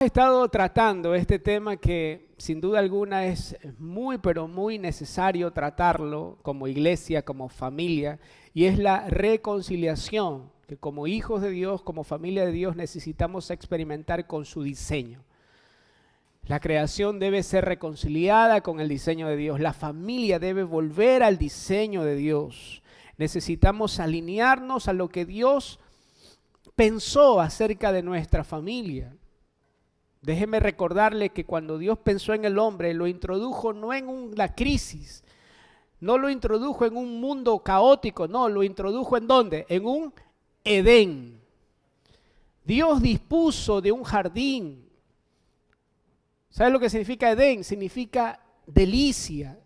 He estado tratando este tema que sin duda alguna es muy, pero muy necesario tratarlo como iglesia, como familia, y es la reconciliación, que como hijos de Dios, como familia de Dios, necesitamos experimentar con su diseño. La creación debe ser reconciliada con el diseño de Dios. La familia debe volver al diseño de Dios. Necesitamos alinearnos a lo que Dios pensó acerca de nuestra familia. Déjeme recordarle que cuando Dios pensó en el hombre, lo introdujo no en una crisis, no lo introdujo en un mundo caótico, no, lo introdujo ¿en dónde? En un Edén. Dios dispuso de un jardín. ¿Sabe lo que significa Edén? Significa delicia,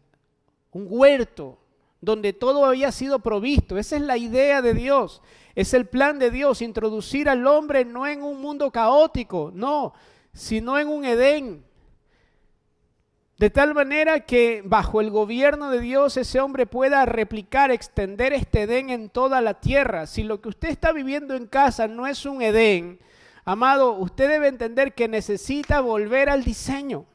un huerto donde todo había sido provisto. Esa es la idea de Dios, es el plan de Dios, introducir al hombre no en un mundo caótico, no, sino en un Edén. De tal manera que bajo el gobierno de Dios ese hombre pueda replicar, extender este Edén en toda la tierra. Si lo que usted está viviendo en casa no es un Edén, amado, usted debe entender que necesita volver al diseño.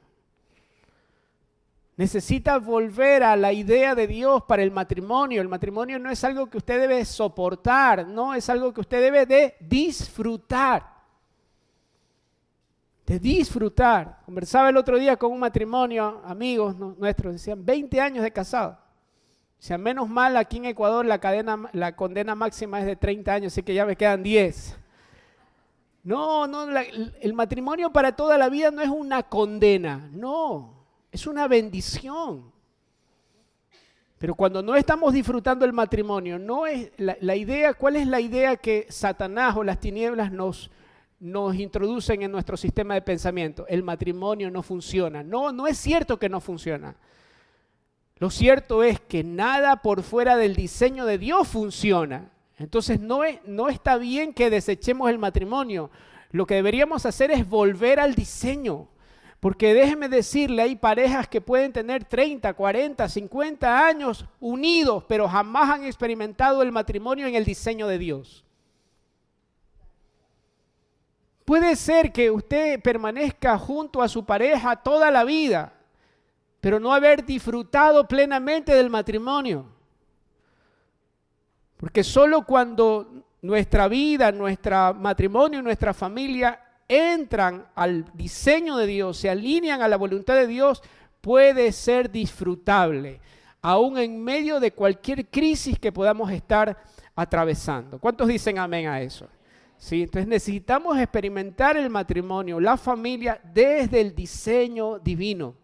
Necesita volver a la idea de Dios para el matrimonio. El matrimonio no es algo que usted debe soportar, no, es algo que usted debe de disfrutar. De disfrutar. Conversaba el otro día con un matrimonio, amigos nuestros, decían 20 años de casado. Decían, menos mal aquí en Ecuador la condena máxima es de 30 años, así que ya me quedan 10. No, el matrimonio para toda la vida no es una condena, no, es una bendición. Pero cuando no estamos disfrutando el matrimonio, no es la idea, ¿cuál es la idea que Satanás o las tinieblas nos introducen en nuestro sistema de pensamiento? El matrimonio no funciona. No, no es cierto que no funciona. Lo cierto es que nada por fuera del diseño de Dios funciona. Entonces no está bien que desechemos el matrimonio. Lo que deberíamos hacer es volver al diseño. Porque déjeme decirle, hay parejas que pueden tener 30, 40, 50 años unidos, pero jamás han experimentado el matrimonio en el diseño de Dios. Puede ser que usted permanezca junto a su pareja toda la vida, pero no haber disfrutado plenamente del matrimonio. Porque solo cuando nuestra vida, nuestro matrimonio y nuestra familia entran al diseño de Dios, se alinean a la voluntad de Dios, puede ser disfrutable, aún en medio de cualquier crisis que podamos estar atravesando. ¿Cuántos dicen amén a eso? Sí, entonces necesitamos experimentar el matrimonio, la familia, desde el diseño divino.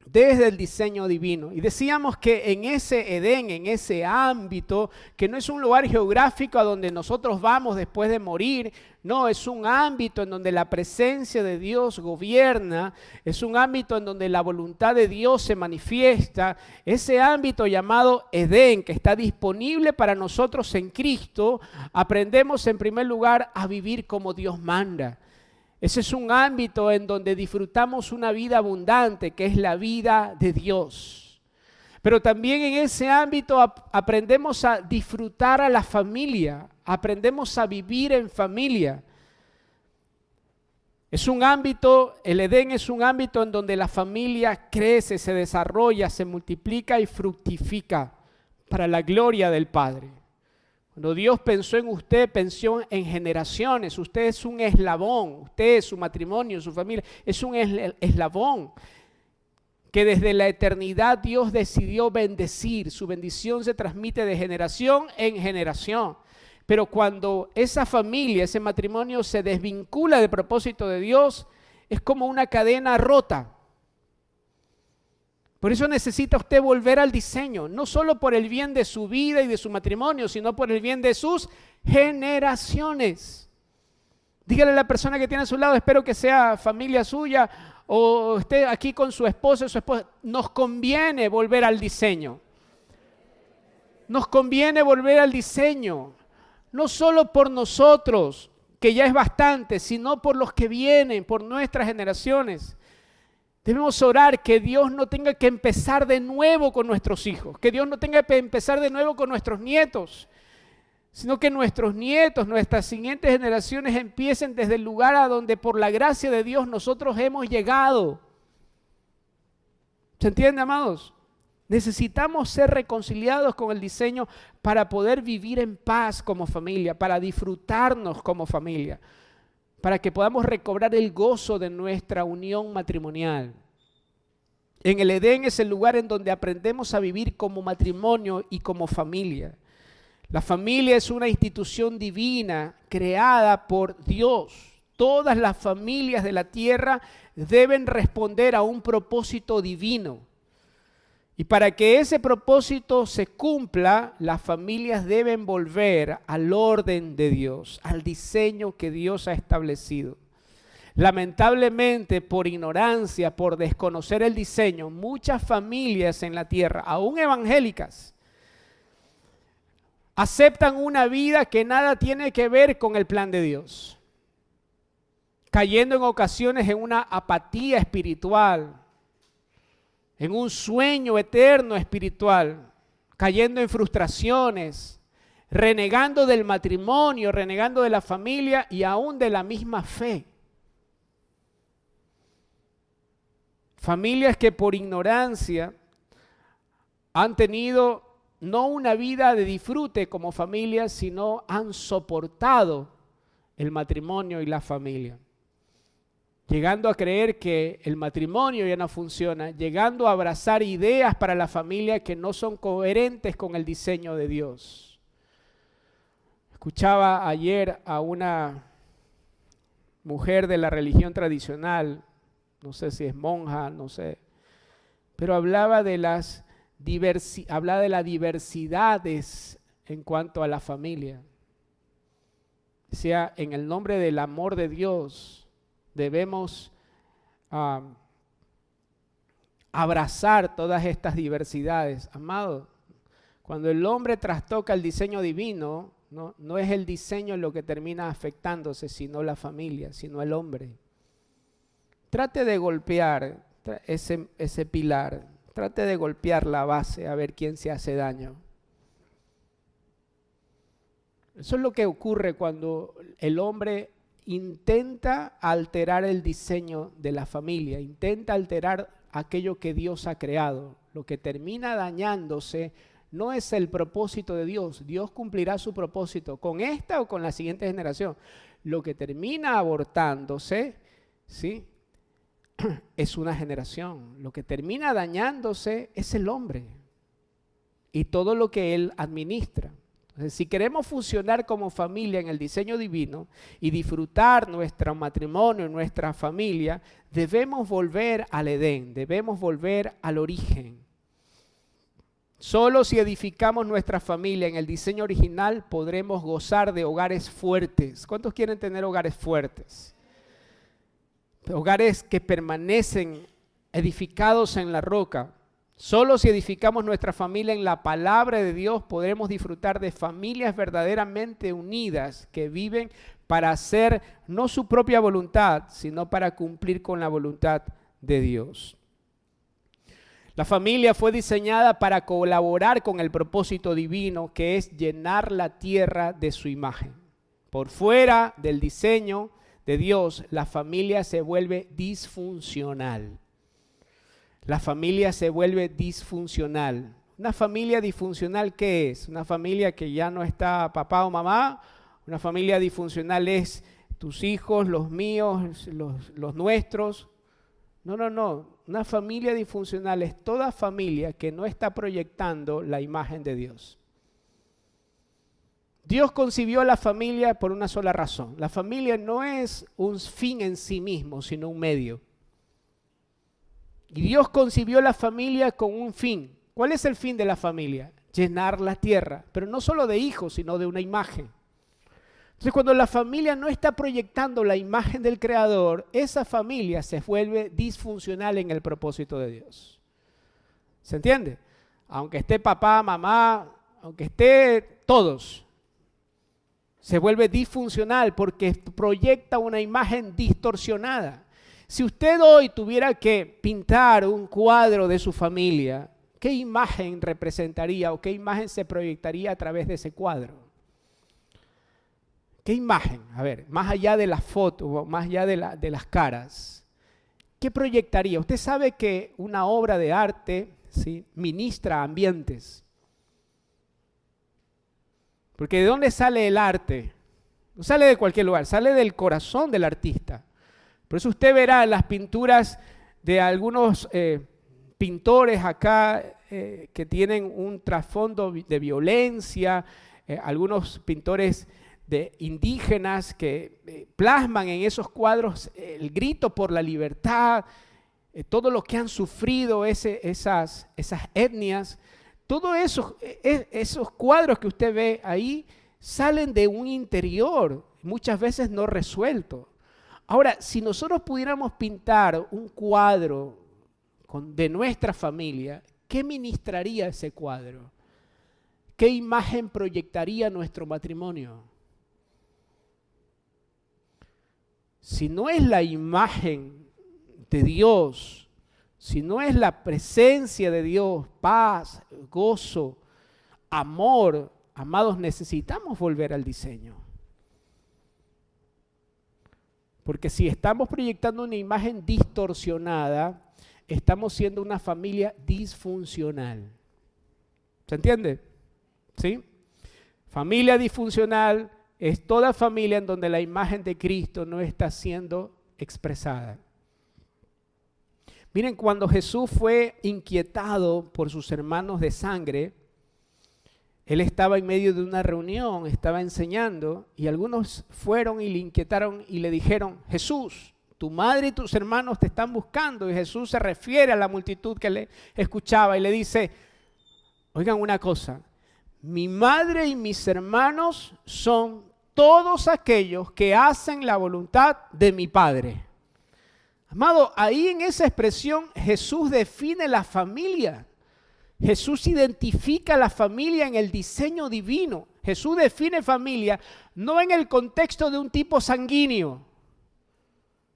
Desde el diseño divino. Y decíamos que en ese Edén, en ese ámbito, que no es un lugar geográfico a donde nosotros vamos después de morir, no, es un ámbito en donde la presencia de Dios gobierna, es un ámbito en donde la voluntad de Dios se manifiesta, ese ámbito llamado Edén, que está disponible para nosotros en Cristo, aprendemos en primer lugar a vivir como Dios manda. Ese es un ámbito en donde disfrutamos una vida abundante, que es la vida de Dios. Pero también en ese ámbito aprendemos a disfrutar a la familia, aprendemos a vivir en familia. Es un ámbito, el Edén es un ámbito en donde la familia crece, se desarrolla, se multiplica y fructifica para la gloria del Padre. Cuando Dios pensó en usted, pensó en generaciones. Usted es un eslabón, usted, su matrimonio, su familia, es un eslabón que desde la eternidad Dios decidió bendecir. Su bendición se transmite de generación en generación. Pero cuando esa familia, ese matrimonio se desvincula del propósito de Dios, es como una cadena rota. Por eso necesita usted volver al diseño, no solo por el bien de su vida y de su matrimonio, sino por el bien de sus generaciones. Dígale a la persona que tiene a su lado, espero que sea familia suya o esté aquí con su esposo o su esposa. Nos conviene volver al diseño. Nos conviene volver al diseño, no solo por nosotros, que ya es bastante, sino por los que vienen, por nuestras generaciones. Debemos orar que Dios no tenga que empezar de nuevo con nuestros hijos, que Dios no tenga que empezar de nuevo con nuestros nietos, sino que nuestros nietos, nuestras siguientes generaciones empiecen desde el lugar a donde por la gracia de Dios nosotros hemos llegado. ¿Se entiende, amados? Necesitamos ser reconciliados con el diseño para poder vivir en paz como familia, para disfrutarnos como familia, para que podamos recobrar el gozo de nuestra unión matrimonial. En el Edén es el lugar en donde aprendemos a vivir como matrimonio y como familia. La familia es una institución divina creada por Dios. Todas las familias de la tierra deben responder a un propósito divino. Y para que ese propósito se cumpla, las familias deben volver al orden de Dios, al diseño que Dios ha establecido. Lamentablemente, por ignorancia, por desconocer el diseño, muchas familias en la tierra, aún evangélicas, aceptan una vida que nada tiene que ver con el plan de Dios, cayendo en ocasiones en una apatía espiritual, en un sueño eterno espiritual, cayendo en frustraciones, renegando del matrimonio, renegando de la familia y aún de la misma fe. Familias que por ignorancia han tenido no una vida de disfrute como familia, sino han soportado el matrimonio y la familia. Llegando a creer que el matrimonio ya no funciona, llegando a abrazar ideas para la familia que no son coherentes con el diseño de Dios. Escuchaba ayer a una mujer de la religión tradicional, no sé si es monja, no sé, pero hablaba de las diversidades en cuanto a la familia. Decía, en el nombre del amor de Dios, debemos abrazar todas estas diversidades. Amado, cuando el hombre trastoca el diseño divino, no es el diseño lo que termina afectándose, sino la familia, sino el hombre. Trate de golpear ese pilar, trate de golpear la base a ver quién se hace daño. Eso es lo que ocurre cuando el hombre intenta alterar el diseño de la familia, intenta alterar aquello que Dios ha creado. Lo que termina dañándose no es el propósito de Dios. Dios cumplirá su propósito con esta o con la siguiente generación. Lo que termina abortándose, ¿sí?, es una generación. Lo que termina dañándose es el hombre y todo lo que él administra. Entonces, si queremos funcionar como familia en el diseño divino y disfrutar nuestro matrimonio, nuestra familia, debemos volver al Edén, debemos volver al origen. Solo si edificamos nuestra familia en el diseño original podremos gozar de hogares fuertes. ¿Cuántos quieren tener hogares fuertes? Hogares que permanecen edificados en la roca. Solo si edificamos nuestra familia en la palabra de Dios podremos disfrutar de familias verdaderamente unidas que viven para hacer no su propia voluntad, sino para cumplir con la voluntad de Dios. La familia fue diseñada para colaborar con el propósito divino, que es llenar la tierra de su imagen. Por fuera del diseño de Dios, la familia se vuelve disfuncional. La familia se vuelve disfuncional. ¿Una familia disfuncional qué es? Una familia que ya no está papá o mamá. Una familia disfuncional es tus hijos, los míos, los nuestros. No. Una familia disfuncional es toda familia que no está proyectando la imagen de Dios. Dios concibió a la familia por una sola razón. La familia no es un fin en sí mismo, sino un medio. Y Dios concibió la familia con un fin. ¿Cuál es el fin de la familia? Llenar la tierra, pero no solo de hijos, sino de una imagen. Entonces, cuando la familia no está proyectando la imagen del Creador, esa familia se vuelve disfuncional en el propósito de Dios. ¿Se entiende? Aunque esté papá, mamá, aunque esté todos, se vuelve disfuncional porque proyecta una imagen distorsionada. Si usted hoy tuviera que pintar un cuadro de su familia, ¿qué imagen representaría o qué imagen se proyectaría a través de ese cuadro? ¿Qué imagen? A ver, más allá de la foto, más allá de las caras, ¿qué proyectaría? Usted sabe que una obra de arte, ¿sí?, ministra ambientes. Porque ¿de dónde sale el arte? No sale de cualquier lugar, sale del corazón del artista. Por eso usted verá en las pinturas de algunos pintores acá que tienen un trasfondo de violencia, algunos pintores de indígenas que plasman en esos cuadros el grito por la libertad, todo lo que han sufrido esas etnias. Todos esos cuadros que usted ve ahí salen de un interior, muchas veces no resuelto. Ahora, si nosotros pudiéramos pintar un cuadro de nuestra familia, ¿qué ministraría ese cuadro? ¿Qué imagen proyectaría nuestro matrimonio? Si no es la imagen de Dios, si no es la presencia de Dios, paz, gozo, amor, amados, necesitamos volver al diseño. Porque si estamos proyectando una imagen distorsionada, estamos siendo una familia disfuncional. ¿Se entiende? ¿Sí? Familia disfuncional es toda familia en donde la imagen de Cristo no está siendo expresada. Miren, cuando Jesús fue inquietado por sus hermanos de sangre, Él estaba en medio de una reunión, estaba enseñando, y algunos fueron y le inquietaron y le dijeron: Jesús, tu madre y tus hermanos te están buscando. Y Jesús se refiere a la multitud que le escuchaba y le dice: oigan una cosa, mi madre y mis hermanos son todos aquellos que hacen la voluntad de mi Padre. Amado, ahí en esa expresión Jesús define la familia. Jesús identifica la familia en el diseño divino. Jesús define familia no en el contexto de un tipo sanguíneo.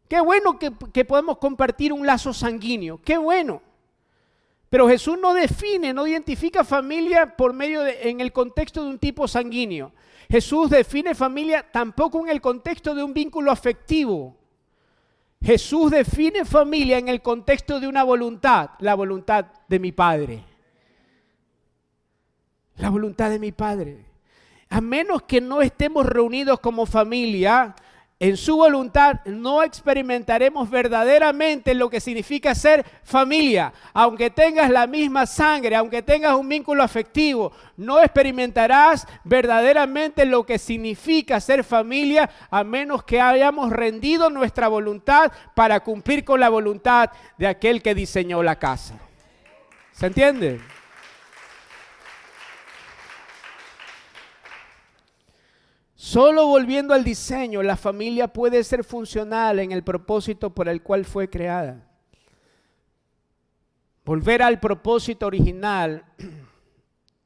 Qué bueno que podemos compartir un lazo sanguíneo, qué bueno. Pero Jesús no define, no identifica familia por medio en el contexto de un tipo sanguíneo. Jesús define familia tampoco en el contexto de un vínculo afectivo. Jesús define familia en el contexto de una voluntad, la voluntad de mi Padre. La voluntad de mi Padre. A menos que no estemos reunidos como familia, en su voluntad no experimentaremos verdaderamente lo que significa ser familia. Aunque tengas la misma sangre, aunque tengas un vínculo afectivo, no experimentarás verdaderamente lo que significa ser familia a menos que hayamos rendido nuestra voluntad para cumplir con la voluntad de aquel que diseñó la casa. ¿Se entiende? Solo volviendo al diseño, la familia puede ser funcional en el propósito por el cual fue creada. Volver al propósito original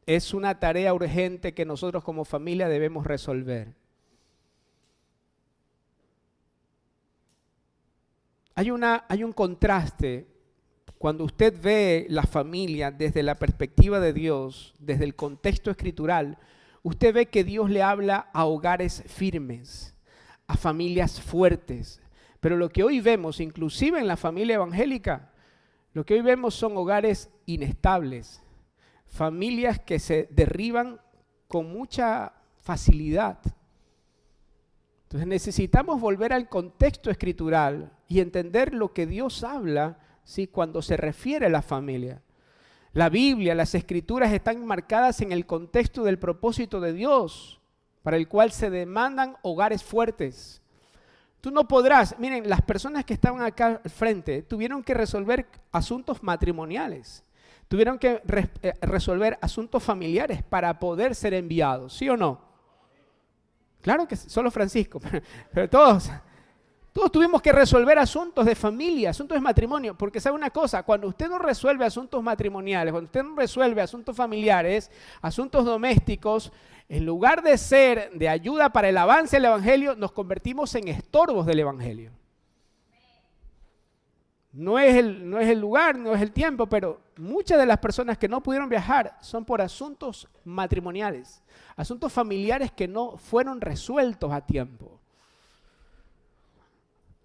es una tarea urgente que nosotros como familia debemos resolver. Hay un contraste cuando usted ve la familia desde la perspectiva de Dios, desde el contexto escritural. Usted ve que Dios le habla a hogares firmes, a familias fuertes. Pero lo que hoy vemos, inclusive en la familia evangélica, lo que hoy vemos son hogares inestables, familias que se derriban con mucha facilidad. Entonces necesitamos volver al contexto escritural y entender lo que Dios habla, ¿sí?, cuando se refiere a la familia. La Biblia, las Escrituras están marcadas en el contexto del propósito de Dios, para el cual se demandan hogares fuertes. Tú no podrás, miren, las personas que estaban acá al frente tuvieron que resolver asuntos matrimoniales, tuvieron que resolver asuntos familiares para poder ser enviados, ¿sí o no? Claro que solo Francisco, pero todos tuvimos que resolver asuntos de familia, asuntos de matrimonio, porque sabe una cosa, cuando usted no resuelve asuntos matrimoniales, cuando usted no resuelve asuntos familiares, asuntos domésticos, en lugar de ser de ayuda para el avance del evangelio, nos convertimos en estorbos del evangelio. No es el lugar, no es el tiempo, pero muchas de las personas que no pudieron viajar son por asuntos matrimoniales, asuntos familiares que no fueron resueltos a tiempo.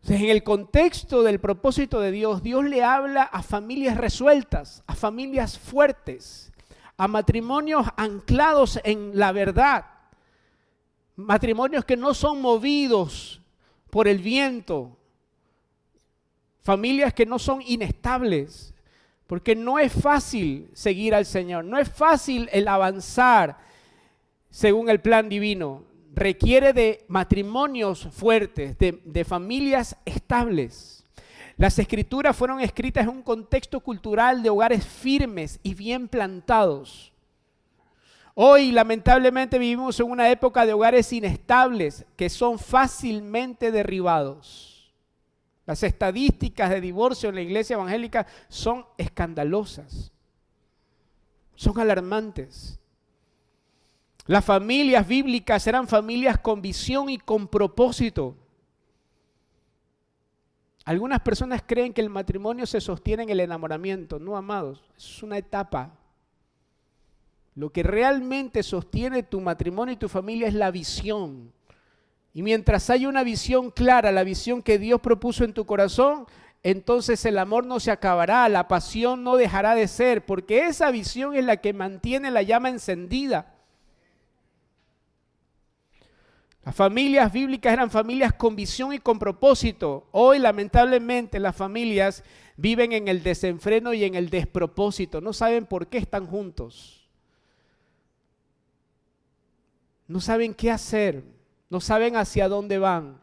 Entonces, en el contexto del propósito de Dios, Dios le habla a familias resueltas, a familias fuertes, a matrimonios anclados en la verdad, matrimonios que no son movidos por el viento, familias que no son inestables, porque no es fácil seguir al Señor, no es fácil el avanzar según el plan divino. Requiere de matrimonios fuertes, de familias estables. Las escrituras fueron escritas en un contexto cultural de hogares firmes y bien plantados. Hoy, lamentablemente, vivimos en una época de hogares inestables que son fácilmente derribados. Las estadísticas de divorcio en la iglesia evangélica son escandalosas, son alarmantes. Las familias bíblicas eran familias con visión y con propósito. Algunas personas creen que el matrimonio se sostiene en el enamoramiento. No, amados, es una etapa. Lo que realmente sostiene tu matrimonio y tu familia es la visión. Y mientras haya una visión clara, la visión que Dios propuso en tu corazón, entonces el amor no se acabará, la pasión no dejará de ser, porque esa visión es la que mantiene la llama encendida. Las familias bíblicas eran familias con visión y con propósito. Hoy, lamentablemente, las familias viven en el desenfreno y en el despropósito. No saben por qué están juntos. No saben qué hacer. No saben hacia dónde van.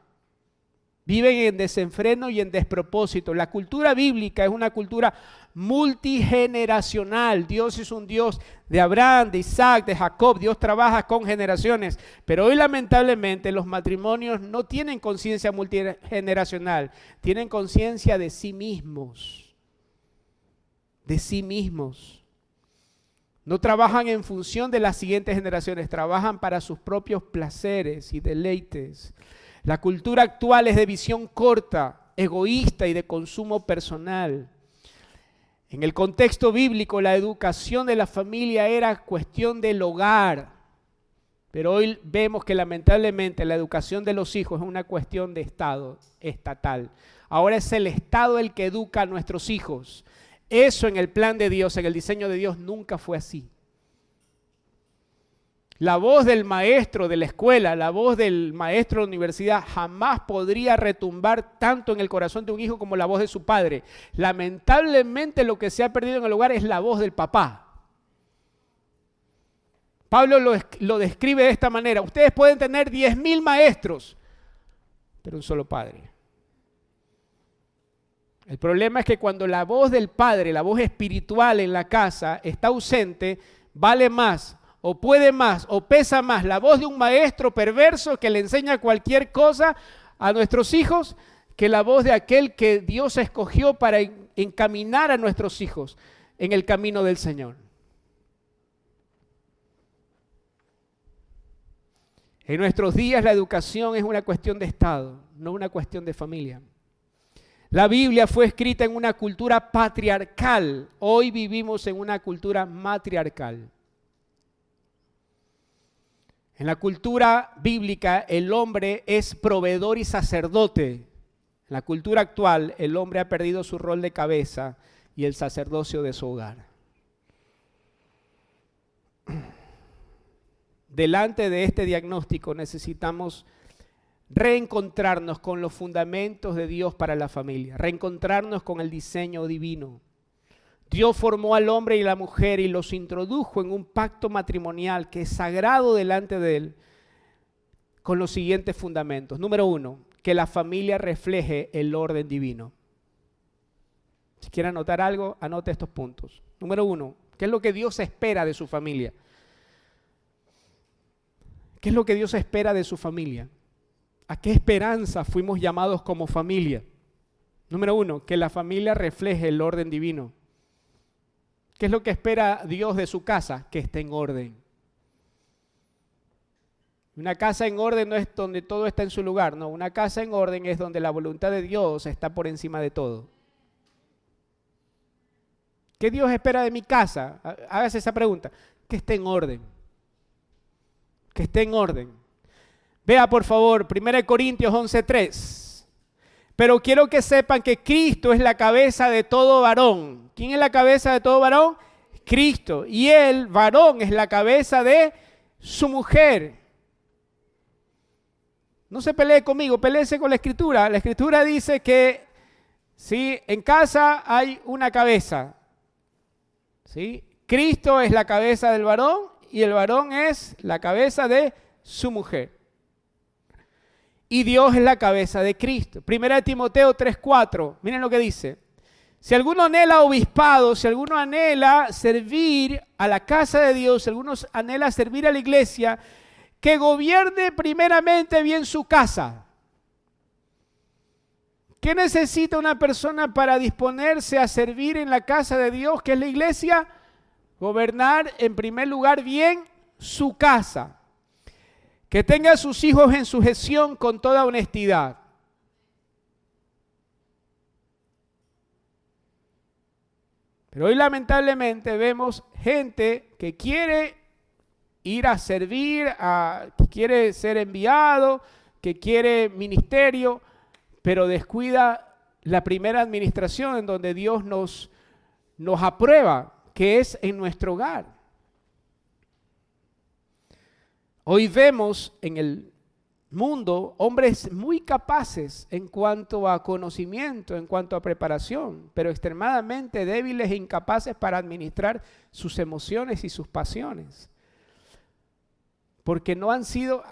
Viven en desenfreno y en despropósito. La cultura bíblica es una cultura multigeneracional. Dios es un Dios de Abraham, de Isaac, de Jacob. Dios trabaja con generaciones. Pero hoy, lamentablemente, los matrimonios no tienen conciencia multigeneracional. Tienen conciencia de sí mismos. De sí mismos. No trabajan en función de las siguientes generaciones, trabajan para sus propios placeres y deleites. La cultura actual es de visión corta, egoísta y de consumo personal. En el contexto bíblico, la educación de la familia era cuestión del hogar, pero hoy vemos que lamentablemente la educación de los hijos es una cuestión de Estado, estatal. Ahora es el Estado el que educa a nuestros hijos. Eso en el plan de Dios, en el diseño de Dios, nunca fue así. La voz del maestro de la escuela, la voz del maestro de la universidad jamás podría retumbar tanto en el corazón de un hijo como la voz de su padre. Lamentablemente lo que se ha perdido en el hogar es la voz del papá. Pablo lo describe de esta manera. Ustedes pueden tener 10,000 maestros, pero un solo padre. El problema es que cuando la voz del padre, la voz espiritual en la casa está ausente, vale más o puede más o pesa más la voz de un maestro perverso que le enseña cualquier cosa a nuestros hijos que la voz de aquel que Dios escogió para encaminar a nuestros hijos en el camino del Señor. En nuestros días la educación es una cuestión de Estado, no una cuestión de familia. La Biblia fue escrita en una cultura patriarcal. Hoy vivimos en una cultura matriarcal. En la cultura bíblica el hombre es proveedor y sacerdote. En la cultura actual el hombre ha perdido su rol de cabeza y el sacerdocio de su hogar. Delante de este diagnóstico necesitamos reencontrarnos con los fundamentos de Dios para la familia, reencontrarnos con el diseño divino. Dios formó al hombre y la mujer y los introdujo en un pacto matrimonial que es sagrado delante de Él con los siguientes fundamentos. Número 1, que la familia refleje el orden divino. Si quiere anotar algo, anote estos puntos. Número 1, ¿qué es lo que Dios espera de su familia? ¿Qué es lo que Dios espera de su familia? ¿A qué esperanza fuimos llamados como familia? Número 1, que la familia refleje el orden divino. ¿Qué es lo que espera Dios de su casa? Que esté en orden. Una casa en orden no es donde todo está en su lugar, no. Una casa en orden es donde la voluntad de Dios está por encima de todo. ¿Qué Dios espera de mi casa? Hágase esa pregunta. Que esté en orden. Que esté en orden. Vea por favor, 1 Corintios 11:3. Pero quiero que sepan que Cristo es la cabeza de todo varón. ¿Quién es la cabeza de todo varón? Cristo. Y el varón es la cabeza de su mujer. No se pelee conmigo, peléese con la Escritura. La Escritura dice que ¿sí? En casa hay una cabeza. ¿Sí? Cristo es la cabeza del varón y el varón es la cabeza de su mujer. Y Dios es la cabeza de Cristo. 1 Timoteo 3:4, miren lo que dice. Si alguno anhela obispado, si alguno anhela servir a la casa de Dios, si alguno anhela servir a la iglesia, que gobierne primeramente bien su casa. ¿Qué necesita una persona para disponerse a servir en la casa de Dios, que es la iglesia? Gobernar en primer lugar bien su casa. Que tenga a sus hijos en sujeción con toda honestidad. Pero hoy lamentablemente vemos gente que quiere ir a servir, que quiere ser enviado, que quiere ministerio, pero descuida la primera administración en donde Dios nos aprueba, que es en nuestro hogar. Hoy vemos en el mundo hombres muy capaces en cuanto a conocimiento, en cuanto a preparación, pero extremadamente débiles e incapaces para administrar sus emociones y sus pasiones. Porque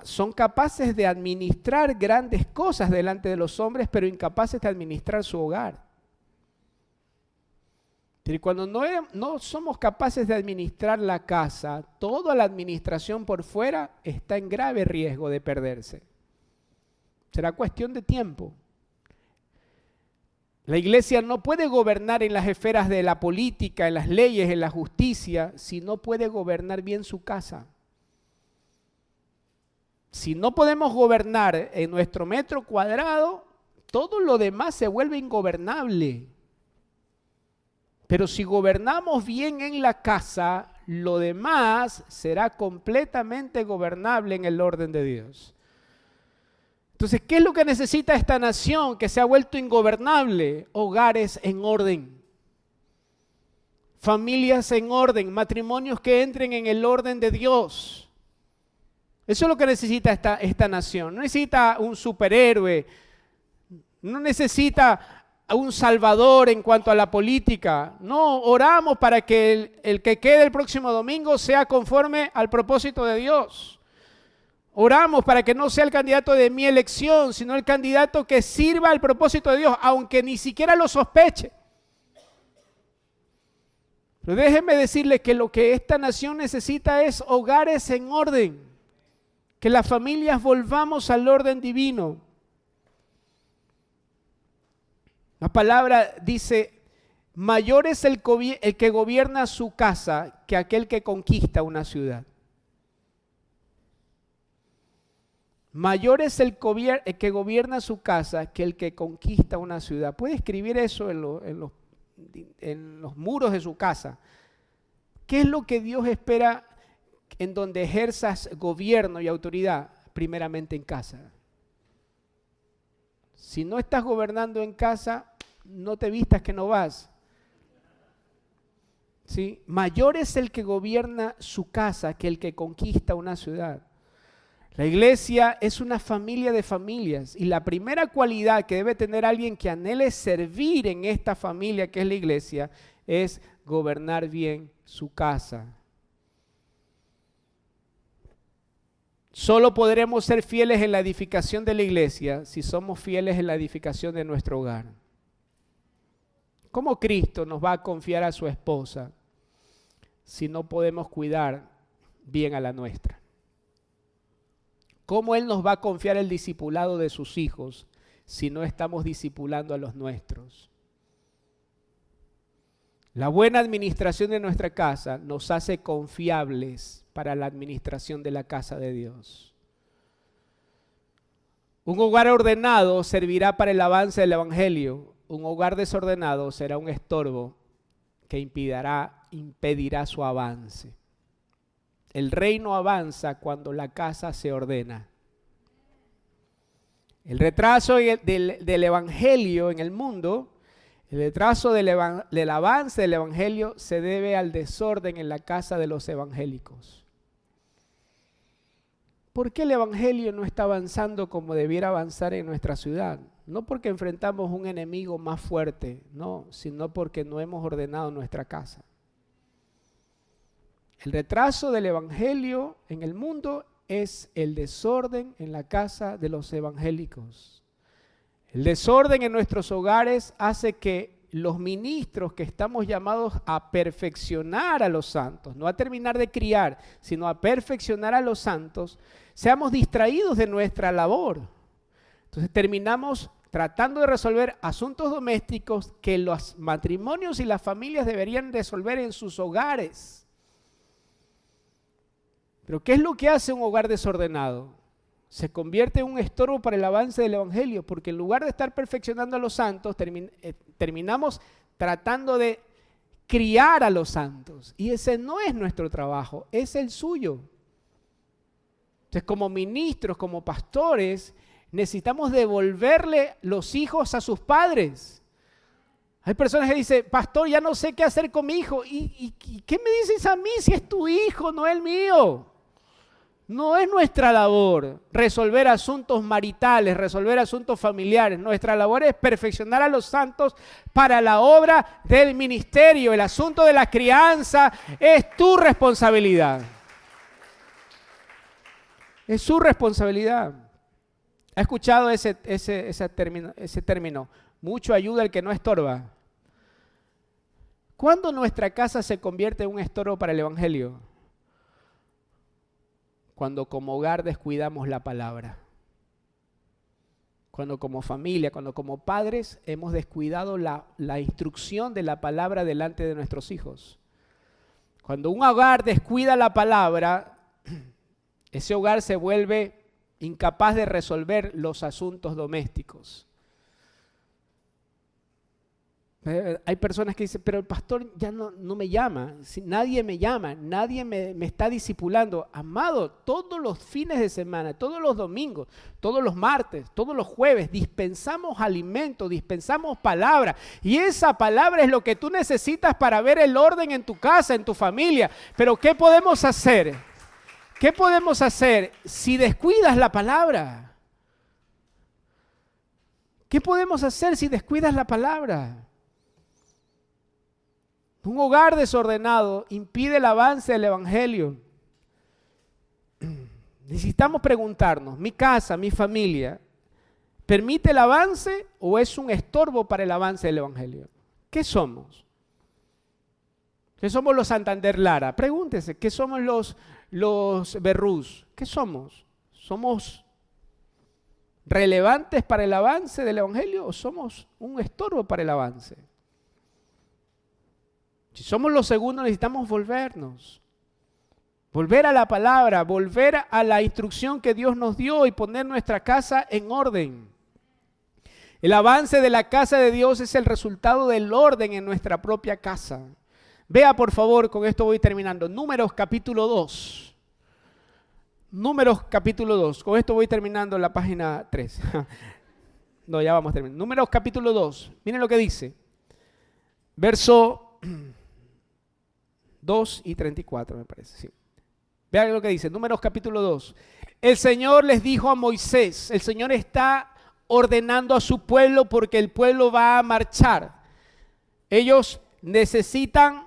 son capaces de administrar grandes cosas delante de los hombres, pero incapaces de administrar su hogar. Y cuando no somos capaces de administrar la casa, toda la administración por fuera está en grave riesgo de perderse. Será cuestión de tiempo. La iglesia no puede gobernar en las esferas de la política, en las leyes, en la justicia, si no puede gobernar bien su casa. Si no podemos gobernar en nuestro metro cuadrado, todo lo demás se vuelve ingobernable. Pero si gobernamos bien en la casa, lo demás será completamente gobernable en el orden de Dios. Entonces, ¿qué es lo que necesita esta nación que se ha vuelto ingobernable? Hogares en orden, familias en orden, matrimonios que entren en el orden de Dios. Eso es lo que necesita esta nación. No necesita un superhéroe, no necesita a un salvador en cuanto a la política. No, oramos para que el que quede el próximo domingo sea conforme al propósito de Dios. Oramos para que no sea el candidato de mi elección, sino el candidato que sirva al propósito de Dios, aunque ni siquiera lo sospeche. Pero déjenme decirles que lo que esta nación necesita es hogares en orden. Que las familias volvamos al orden divino. La palabra dice, mayor es el que gobierna su casa que aquel que conquista una ciudad. Mayor es el que gobierna su casa que el que conquista una ciudad. Puede escribir eso en los muros de su casa. ¿Qué es lo que Dios espera en donde ejerzas gobierno y autoridad? Primeramente en casa. Si no estás gobernando en casa, no te vistas que no vas. ¿Sí? Mayor es el que gobierna su casa que el que conquista una ciudad. La iglesia es una familia de familias y la primera cualidad que debe tener alguien que anhele servir en esta familia que es la iglesia es gobernar bien su casa. Solo podremos ser fieles en la edificación de la iglesia si somos fieles en la edificación de nuestro hogar. ¿Cómo Cristo nos va a confiar a su esposa si no podemos cuidar bien a la nuestra? ¿Cómo Él nos va a confiar el discipulado de sus hijos si no estamos discipulando a los nuestros? La buena administración de nuestra casa nos hace confiables para la administración de la casa de Dios. Un hogar ordenado servirá para el avance del evangelio. Un hogar desordenado será un estorbo que impedirá su avance. El reino avanza cuando la casa se ordena. El retraso del evangelio en el mundo, el retraso del avance del evangelio se debe al desorden en la casa de los evangélicos. ¿Por qué el evangelio no está avanzando como debiera avanzar en nuestra ciudad? No porque enfrentamos un enemigo más fuerte, no, sino porque no hemos ordenado nuestra casa. El retraso del evangelio en el mundo es el desorden en la casa de los evangélicos. El desorden en nuestros hogares hace que los ministros que estamos llamados a perfeccionar a los santos, no a terminar de criar, sino a perfeccionar a los santos, seamos distraídos de nuestra labor. Entonces terminamos tratando de resolver asuntos domésticos que los matrimonios y las familias deberían resolver en sus hogares. Pero ¿qué es lo que hace un hogar desordenado? Se convierte en un estorbo para el avance del evangelio, porque en lugar de estar perfeccionando a los santos, terminamos tratando de criar a los santos. Y ese no es nuestro trabajo, es el suyo. Entonces, como ministros, como pastores, necesitamos devolverle los hijos a sus padres. Hay personas que dicen, pastor, ya no sé qué hacer con mi hijo. ¿Y qué me dices a mí si es tu hijo, no el mío? No es nuestra labor resolver asuntos maritales, resolver asuntos familiares. Nuestra labor es perfeccionar a los santos para la obra del ministerio. El asunto de la crianza es tu responsabilidad. Es su responsabilidad. ¿Ha escuchado ese término? Mucho ayuda el que no estorba. ¿Cuándo nuestra casa se convierte en un estorbo para el evangelio? Cuando como hogar descuidamos la palabra. Cuando como familia, cuando como padres hemos descuidado la instrucción de la palabra delante de nuestros hijos. Cuando un hogar descuida la palabra, ese hogar se vuelve incapaz de resolver los asuntos domésticos. Hay personas que dicen, pero el pastor ya no me llama, nadie me llama, nadie me está discipulando. Amado, todos los fines de semana, todos los domingos, todos los martes, todos los jueves, dispensamos alimento, dispensamos palabra. Y esa palabra es lo que tú necesitas para ver el orden en tu casa, en tu familia. Pero ¿qué podemos hacer? ¿Qué podemos hacer si descuidas la palabra? ¿Qué podemos hacer si descuidas la palabra? Un hogar desordenado impide el avance del evangelio. Necesitamos preguntarnos, ¿mi casa, mi familia, permite el avance o es un estorbo para el avance del evangelio? ¿Qué somos? ¿Qué somos los Santander Lara? Pregúntese, ¿qué somos los Berrús? ¿Qué somos? ¿Somos relevantes para el avance del evangelio o somos un estorbo para el avance? Si somos los segundos, necesitamos volver a la palabra, volver a la instrucción que Dios nos dio y poner nuestra casa en orden. El avance de la casa de Dios es el resultado del orden en nuestra propia casa. Vea por favor, con esto voy terminando, Números capítulo 2. Números capítulo 2, con esto voy terminando la página 3. No, ya vamos a terminar. Números capítulo 2, miren lo que dice. Verso 2 y 34 me parece, sí. Vean lo que dice, Números capítulo 2. El Señor les dijo a Moisés, el Señor está ordenando a su pueblo porque el pueblo va a marchar. Ellos necesitan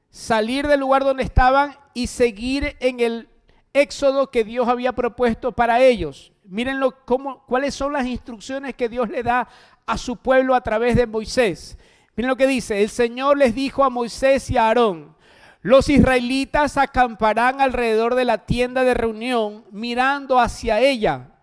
salir del lugar donde estaban y seguir en el éxodo que Dios había propuesto para ellos. Mírenlo cuáles son las instrucciones que Dios le da a su pueblo a través de Moisés. Miren lo que dice, el Señor les dijo a Moisés y a Aarón, los israelitas acamparán alrededor de la tienda de reunión mirando hacia ella.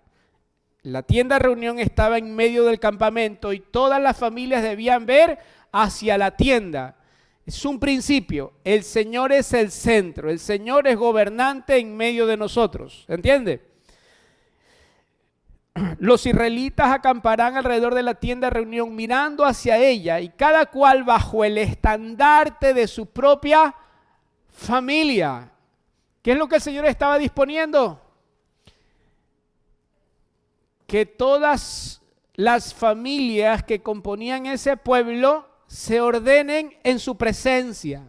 La tienda de reunión estaba en medio del campamento y todas las familias debían ver hacia la tienda. Es un principio, el Señor es el centro, el Señor es gobernante en medio de nosotros, ¿entiende? Los israelitas acamparán alrededor de la tienda de reunión mirando hacia ella y cada cual bajo el estandarte de su propia familia. ¿Qué es lo que el Señor estaba disponiendo? Que todas las familias que componían ese pueblo se ordenen en su presencia.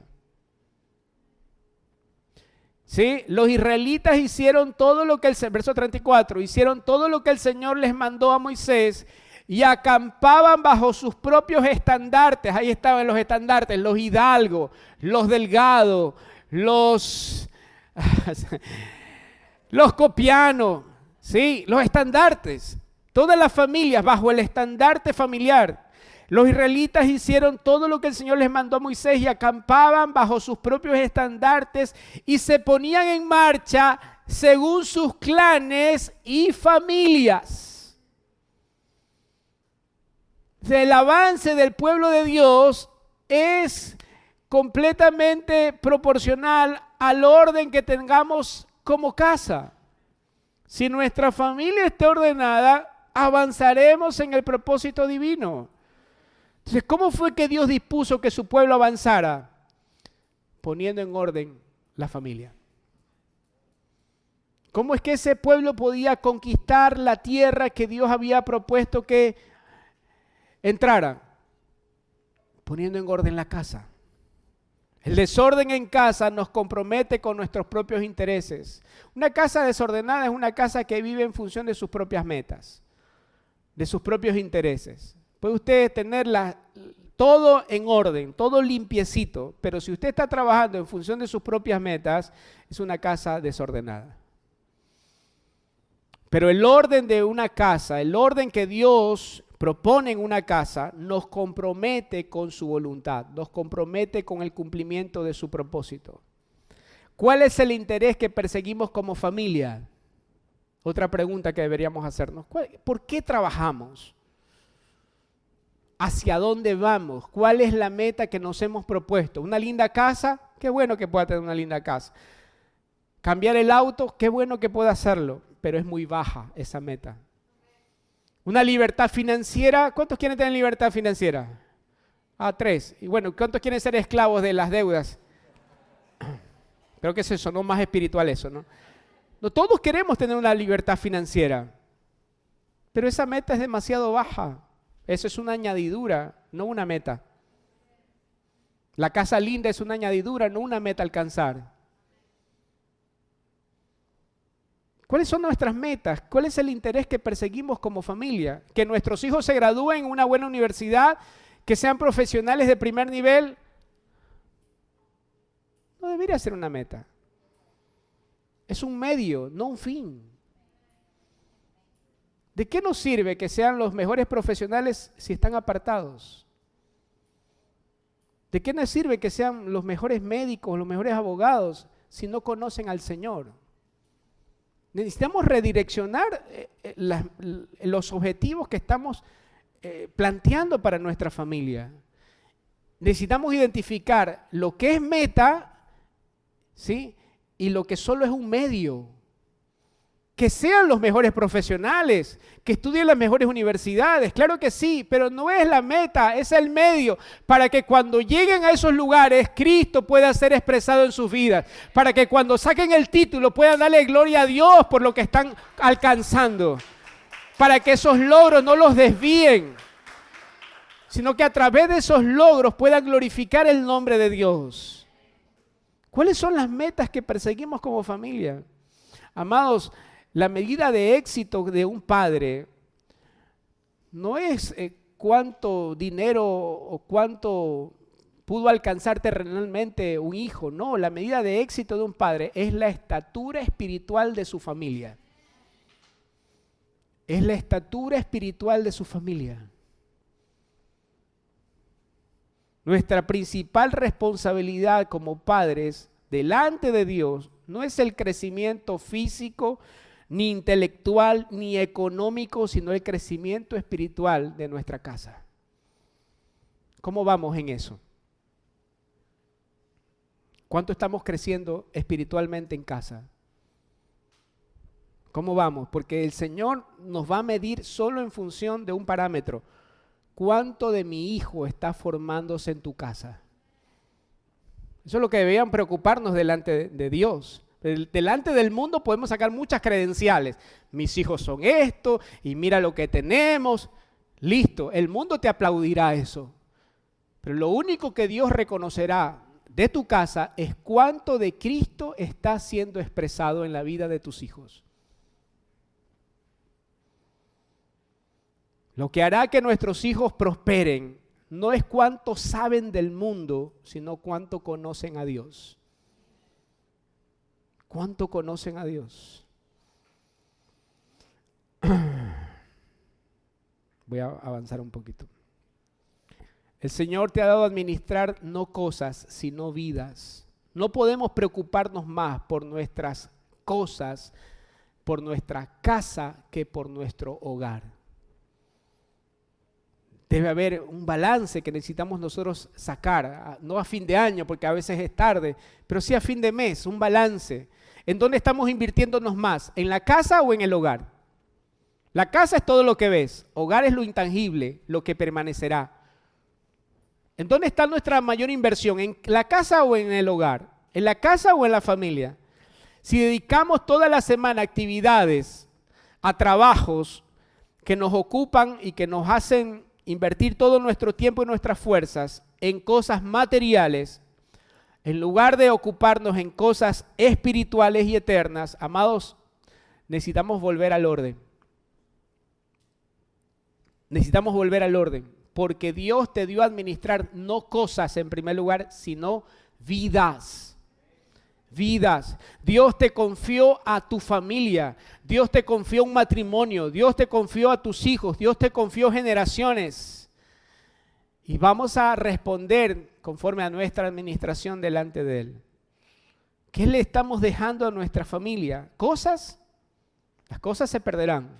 ¿Sí? Los israelitas hicieron todo lo que verso 34, hicieron todo lo que el Señor les mandó a Moisés y acampaban bajo sus propios estandartes. Ahí estaban los estandartes, los hidalgos, los delgados, los copianos, ¿sí? Los estandartes. Todas las familias bajo el estandarte familiar. Los israelitas hicieron todo lo que el Señor les mandó a Moisés y acampaban bajo sus propios estandartes y se ponían en marcha según sus clanes y familias. El avance del pueblo de Dios es completamente proporcional al orden que tengamos como casa. Si nuestra familia está ordenada, avanzaremos en el propósito divino. Entonces, ¿cómo fue que Dios dispuso que su pueblo avanzara? Poniendo en orden la familia. ¿Cómo es que ese pueblo podía conquistar la tierra que Dios había propuesto que entrara? Poniendo en orden la casa. El desorden en casa nos compromete con nuestros propios intereses. Una casa desordenada es una casa que vive en función de sus propias metas, de sus propios intereses. Puede usted tener todo en orden, todo limpiecito, pero si usted está trabajando en función de sus propias metas, es una casa desordenada. Pero el orden de una casa, el orden que Dios propone en una casa, nos compromete con su voluntad, nos compromete con el cumplimiento de su propósito. ¿Cuál es el interés que perseguimos como familia? Otra pregunta que deberíamos hacernos. ¿Por qué trabajamos? ¿Hacia dónde vamos? ¿Cuál es la meta que nos hemos propuesto? ¿Una linda casa? Qué bueno que pueda tener una linda casa. ¿Cambiar el auto? Qué bueno que pueda hacerlo, pero es muy baja esa meta. ¿Una libertad financiera? ¿Cuántos quieren tener libertad financiera? 3. Y bueno, ¿cuántos quieren ser esclavos de las deudas? Creo que es eso, no más espiritual eso, ¿no? No, todos queremos tener una libertad financiera, pero esa meta es demasiado baja. Eso es una añadidura, no una meta. La casa linda es una añadidura, no una meta a alcanzar. ¿Cuáles son nuestras metas? ¿Cuál es el interés que perseguimos como familia? ¿Que nuestros hijos se gradúen en una buena universidad? ¿Que sean profesionales de primer nivel? No debería ser una meta. Es un medio, no un fin. ¿De qué nos sirve que sean los mejores profesionales si están apartados? ¿De qué nos sirve que sean los mejores médicos, los mejores abogados si no conocen al Señor? Necesitamos redireccionar los objetivos que estamos planteando para nuestra familia. Necesitamos identificar lo que es meta, ¿sí? Y lo que solo es un medio. Que sean los mejores profesionales, que estudien las mejores universidades, claro que sí, pero no es la meta, es el medio para que cuando lleguen a esos lugares Cristo pueda ser expresado en sus vidas, para que cuando saquen el título puedan darle gloria a Dios por lo que están alcanzando, para que esos logros no los desvíen, sino que a través de esos logros puedan glorificar el nombre de Dios. ¿Cuáles son las metas que perseguimos como familia? Amados, la medida de éxito de un padre no es cuánto dinero o cuánto pudo alcanzar terrenalmente un hijo. No, la medida de éxito de un padre es la estatura espiritual de su familia. Es la estatura espiritual de su familia. Nuestra principal responsabilidad como padres delante de Dios no es el crecimiento físico, ni intelectual, ni económico, sino el crecimiento espiritual de nuestra casa. ¿Cómo vamos en eso? ¿Cuánto estamos creciendo espiritualmente en casa? ¿Cómo vamos? Porque el Señor nos va a medir solo en función de un parámetro. ¿Cuánto de mi hijo está formándose en tu casa? Eso es lo que debían preocuparnos delante de Dios. Delante del mundo podemos sacar muchas credenciales. Mis hijos son esto y mira lo que tenemos. Listo, el mundo te aplaudirá eso. Pero lo único que Dios reconocerá de tu casa es cuánto de Cristo está siendo expresado en la vida de tus hijos. Lo que hará que nuestros hijos prosperen no es cuánto saben del mundo, sino cuánto conocen a Dios. ¿Cuánto conocen a Dios? Voy a avanzar un poquito. El Señor te ha dado a administrar no cosas, sino vidas. No podemos preocuparnos más por nuestras cosas, por nuestra casa, que por nuestro hogar. Debe haber un balance que necesitamos nosotros sacar, no a fin de año, porque a veces es tarde, pero sí a fin de mes, un balance. ¿En dónde estamos invirtiéndonos más? ¿En la casa o en el hogar? La casa es todo lo que ves, hogar es lo intangible, lo que permanecerá. ¿En dónde está nuestra mayor inversión? ¿En la casa o en el hogar? ¿En la casa o en la familia? Si dedicamos toda la semana a actividades, a trabajos que nos ocupan y que nos hacen invertir todo nuestro tiempo y nuestras fuerzas en cosas materiales, en lugar de ocuparnos en cosas espirituales y eternas, amados, necesitamos volver al orden. Necesitamos volver al orden, porque Dios te dio a administrar no cosas en primer lugar, sino vidas. Vidas. Dios te confió a tu familia, Dios te confió un matrimonio, Dios te confió a tus hijos, Dios te confió generaciones. Y vamos a responder conforme a nuestra administración delante de Él. ¿Qué le estamos dejando a nuestra familia? ¿Cosas? Las cosas se perderán.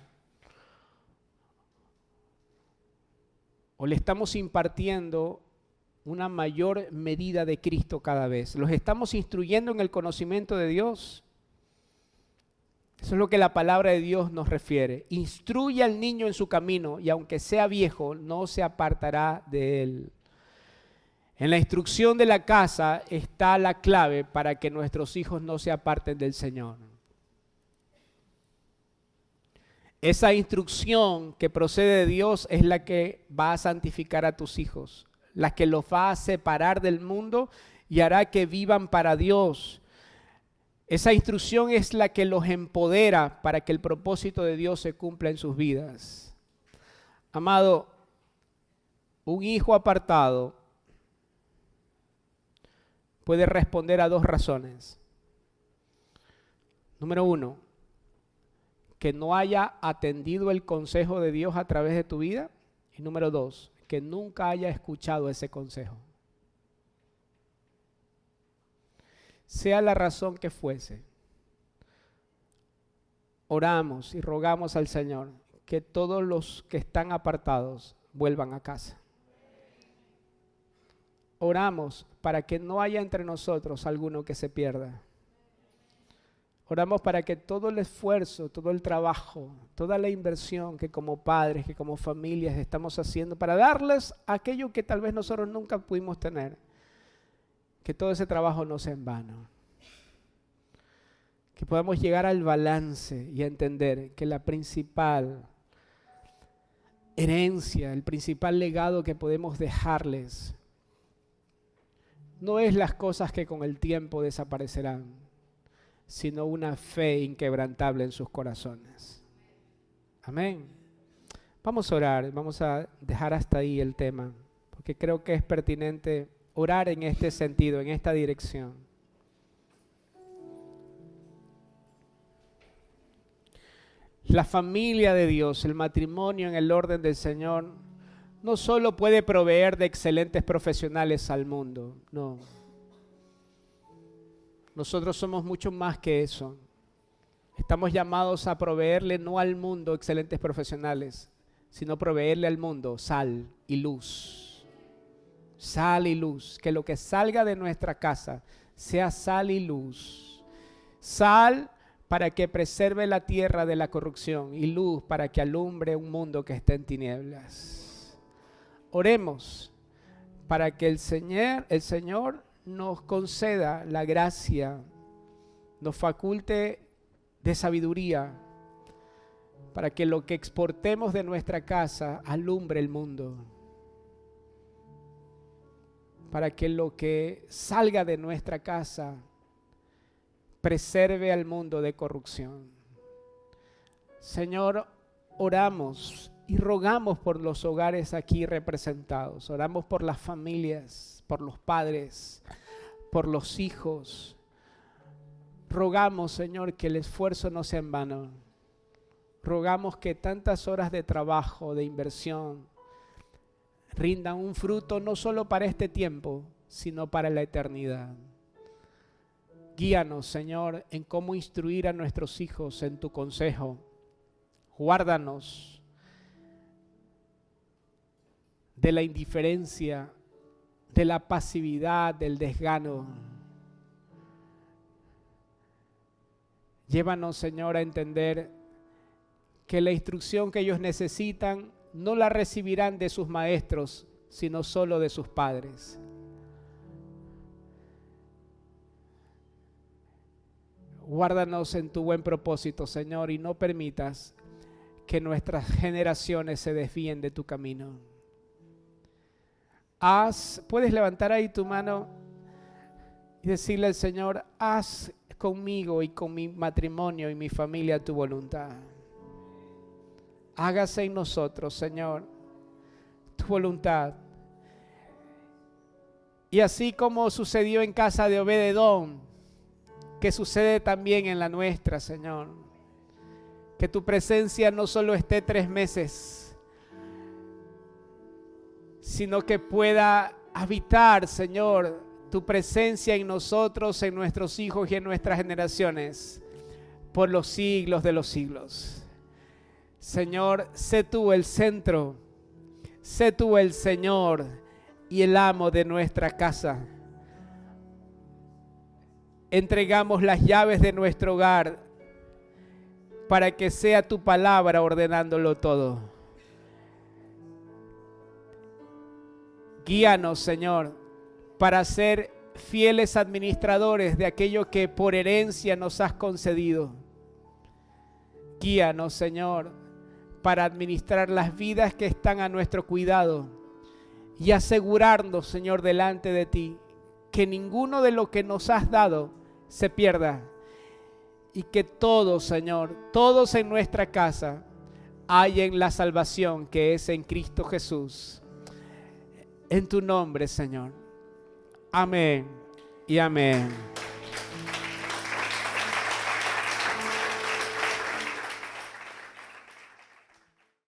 ¿O le estamos impartiendo una mayor medida de Cristo cada vez? ¿Los estamos instruyendo en el conocimiento de Dios? Eso es lo que la palabra de Dios nos refiere. Instruye al niño en su camino y aunque sea viejo, no se apartará de él. En la instrucción de la casa está la clave para que nuestros hijos no se aparten del Señor. Esa instrucción que procede de Dios es la que va a santificar a tus hijos, la que los va a separar del mundo y hará que vivan para Dios. Esa instrucción es la que los empodera para que el propósito de Dios se cumpla en sus vidas. Amado, un hijo apartado puede responder a dos razones. Número uno, que no haya atendido el consejo de Dios a través de tu vida. Y número dos, que nunca haya escuchado ese consejo. Sea la razón que fuese, oramos y rogamos al Señor que todos los que están apartados vuelvan a casa. Oramos para que no haya entre nosotros alguno que se pierda. Oramos para que todo el esfuerzo, todo el trabajo, toda la inversión que como padres, que como familias estamos haciendo para darles aquello que tal vez nosotros nunca pudimos tener, que todo ese trabajo no sea en vano. Que podamos llegar al balance y a entender que la principal herencia, el principal legado que podemos dejarles no es las cosas que con el tiempo desaparecerán, sino una fe inquebrantable en sus corazones. Amén. Vamos a orar, vamos a dejar hasta ahí el tema, porque creo que es pertinente orar en este sentido, en esta dirección. La familia de Dios, el matrimonio en el orden del Señor, no solo puede proveer de excelentes profesionales al mundo, no. Nosotros somos mucho más que eso. Estamos llamados a proveerle no al mundo excelentes profesionales, sino proveerle al mundo sal y luz. Sal y luz. Que lo que salga de nuestra casa sea sal y luz. Sal para que preserve la tierra de la corrupción y luz para que alumbre un mundo que está en tinieblas. Oremos para que el Señor nos conceda la gracia, nos faculte de sabiduría, para que lo que exportemos de nuestra casa alumbre el mundo, para que lo que salga de nuestra casa preserve al mundo de corrupción. Señor, oramos y rogamos por los hogares aquí representados. Oramos por las familias, por los padres, por los hijos. Rogamos, Señor, que el esfuerzo no sea en vano. Rogamos que tantas horas de trabajo, de inversión, rindan un fruto no solo para este tiempo, sino para la eternidad. Guíanos, Señor, en cómo instruir a nuestros hijos en tu consejo. Guárdanos de la indiferencia, de la pasividad, del desgano. Llévanos, Señor, a entender que la instrucción que ellos necesitan no la recibirán de sus maestros, sino solo de sus padres. Guárdanos en tu buen propósito, Señor, y no permitas que nuestras generaciones se desvíen de tu camino. Puedes levantar ahí tu mano y decirle al Señor: haz conmigo y con mi matrimonio y mi familia tu voluntad. Hágase en nosotros, Señor, tu voluntad. Y así como sucedió en casa de Obed-edom, que sucede también en la nuestra, Señor. Que tu presencia no solo esté 3 meses, sino que pueda habitar, Señor, tu presencia en nosotros, en nuestros hijos y en nuestras generaciones, por los siglos de los siglos. Señor, sé tú el centro, sé tú el Señor y el amo de nuestra casa. Entregamos las llaves de nuestro hogar para que sea tu palabra ordenándolo todo. Guíanos, Señor, para ser fieles administradores de aquello que por herencia nos has concedido. Guíanos, Señor, para administrar las vidas que están a nuestro cuidado y asegurarnos, Señor, delante de ti, que ninguno de lo que nos has dado se pierda, y que todos, Señor, todos en nuestra casa hallen la salvación que es en Cristo Jesús. En tu nombre, Señor. Amén y amén.